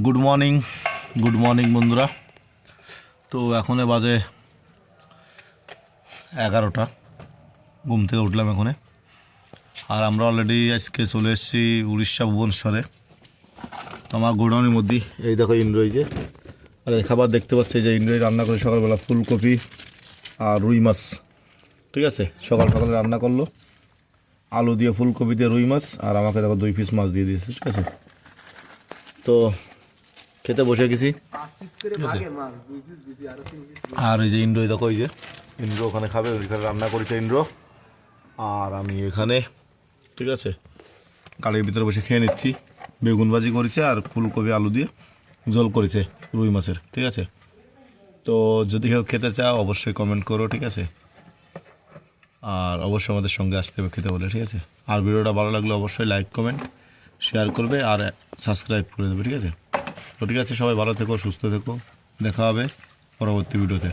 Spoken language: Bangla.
গুড মর্নিং বন্ধুরা। তো এখনে বাজে 11টা, ঘুম থেকে উঠলাম এখনে। আর আমরা অলরেডি আজকে চলে এসেছি উড়িষ্যা ভুবনেশ্বরে। তো আমার গোডাউনের মধ্যেই এই দেখো ইন্দ্রই যে, আর এই খাবার দেখতে পাচ্ছি যে ইন্দ্রই রান্না করে সকালবেলা ফুলকপি আর রুই মাছ। ঠিক আছে, সকালে রান্না করলো আলু দিয়ে, ফুলকপি দিয়ে রুই মাছ, আর আমাকে দেখো 2 পিস মাছ দিয়ে দিয়েছে। ঠিক আছে, তো খেতে বসে গেছি। আর এই যে ইন্দ্র, দেখো এই যে ইন্দ্র ওখানে খাবে, ওইখানে রান্না করেছে ইন্দ্র, আর আমি এখানে। ঠিক আছে, গাড়ির ভিতরে বসে খেয়ে নিচ্ছি। বেগুন ভাজি করেছে আর ফুলকপি আলু দিয়ে ঝোল করেছে রুই মাছের। ঠিক আছে, তো যদি কেউ খেতে চাও অবশ্যই কমেন্ট করো। ঠিক আছে, আর অবশ্যই আমাদের সঙ্গে আসতে হবে খেতে বলে। ঠিক আছে, আর ভিডিওটা ভালো লাগলে অবশ্যই লাইক কমেন্ট শেয়ার করবে আর সাবস্ক্রাইব করে দেবে। ঠিক আছে, তো ঠিক আছে, সবাই ভালো থেকো, সুস্থ থেকো, দেখা হবে পরবর্তী ভিডিওতে।